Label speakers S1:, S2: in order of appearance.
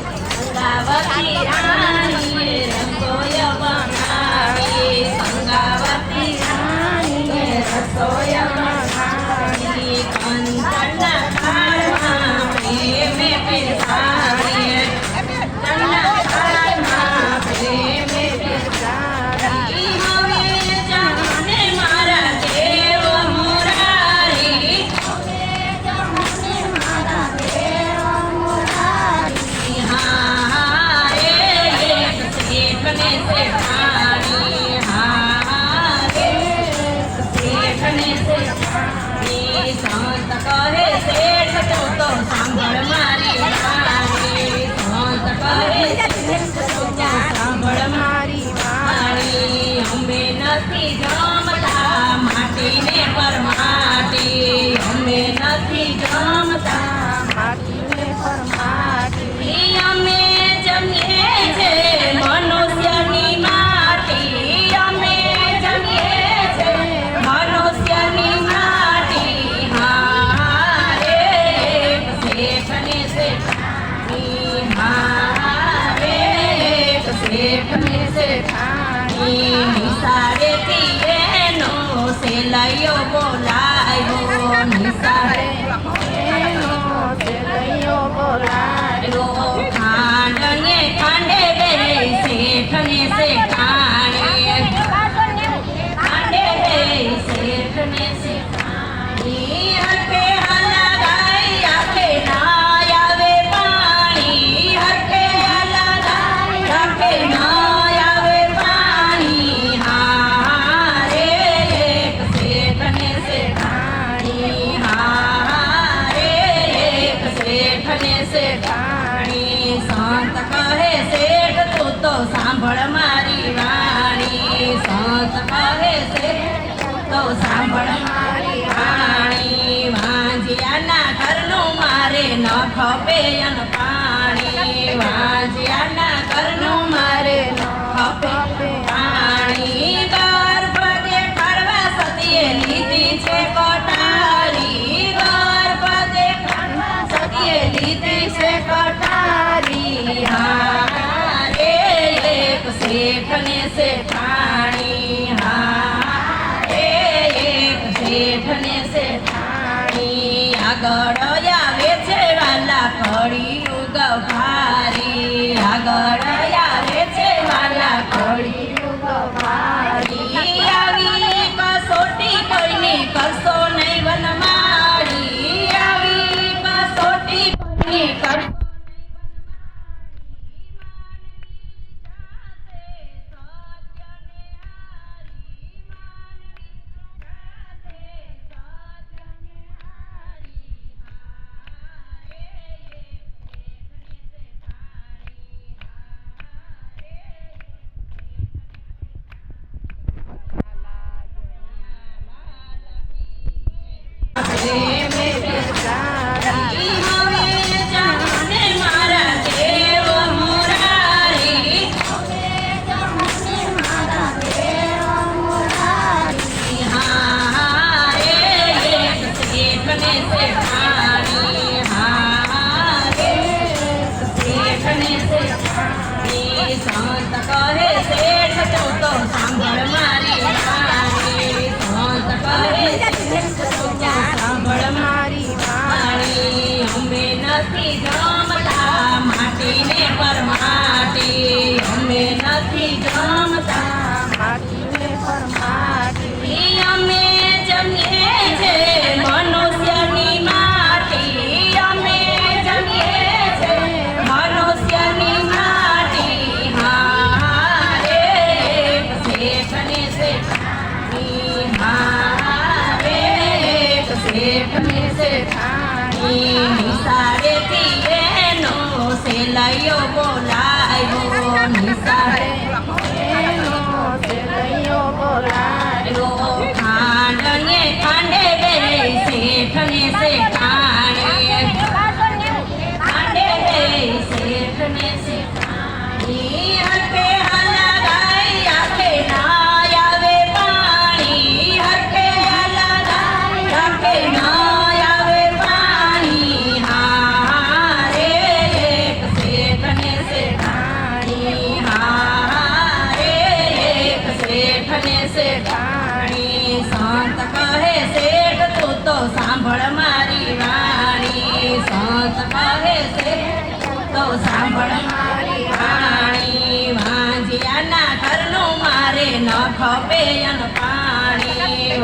S1: સંગાવતી રાણીએ રસોઈ બનાવી સંગાવતી રાણીએ રસોઈ બનાવી કંચનના થાળમાં પ્રેમે પીરસાવીએ કંચનના થાળમાં પ્રેમે પીરસાવી હવે જાને મારા દેવ મુરારી હા રે એક શેઠને શેઠાણી હા રે શેઠને શેઠાણી સંત કહે શેઠ તો સાંભળ મારી વાણી સંત કહે શેઠ તો સાંભળ મારી વાણી અમે નથી જમતા માટીને પરમાટી અમે નથી જમતા માટીને પરમાટી અમે જમીએ છે મનુષ્યની માટી અમે જમીએ છે મનુષ્યની માટી હા રે શેઠને શેઠાણી હા રે શેઠને શેઠાણી નિસારેથી એનો સેલાઈઓ બોલાયો નિસારે એનો સેલાઈઓ બોલાયો ખાંડને ખાંડે બે શેઠને શેઠાણી ખાંડે બે શેઠને શેઠાણી હરકે હલગાઈ આખે ના આવે પાણી હરકે હલગાઈ આખે ના આવે પાણી હા રે એક શેઠને શેઠાણી હા રે એક શેઠને શેઠાણી સંત કહે શેઠ તું તો સાંભળ મારી વાણી સંત કહે શેઠ તું તો સાંભળ મારી વાણી વાંજિયાના ઘરનું મારે ન ખપે અન પાણી વાંજિયાના ઘરનું મારે ન ખપે પાણી ગર્ભ દેખાડવા સતીએ લીધી છે કટારી ગર્ભ દેખાડવા સતીએ લીધી છે કટારી હા રે એક શેઠને શેઠાણી હા રે એક શેઠને શેઠાણી આગળ આવે છે વાલા કળી યુગ ભારી આગળ આવે છે વાલા કળી યુગ ભારી આવી કસોટી કોઈની કરશો નહીં વનમાળી આવી કસોટી કોઈની કરશો પ્રેમે પીરસાવી હવે જાને મારા દેવ મુરારી હા રે એક શેઠને શેઠાણી હા રે શેઠને શેઠાણી સંત કહે શેઠ તું તો સાંભળ મારી વાણી સંત કહે શેઠ તું તો સાંભળ મારી વાણી અમે નથી જમતા માટીને પરમાટી અમે નથી જમતા માટીને પરમાટી અમે જમીએ છે મનુષ્યની માટી અમે જમીએ છે મનુષ્યની માટી હા રે એક શેઠને શેઠાણી હા રે એક શેઠને શેઠાણી નિસારેથી એનો સેલાઈઓ બોલાયો નિસારે એનો સેલાઈઓ બોલાયો ખાંડને ખાંડે બે શેઠને શેઠાણી ખાંડે બે શેઠને શેઠાણી હરકે હલગાઈ આખે ના આવે પાણી હરકે હલગાઈ આખે ના આવે પાણી હા સાંભળ મારી વાણી વાંજિયાના ઘરનું મારે ન ખપે અન પાણી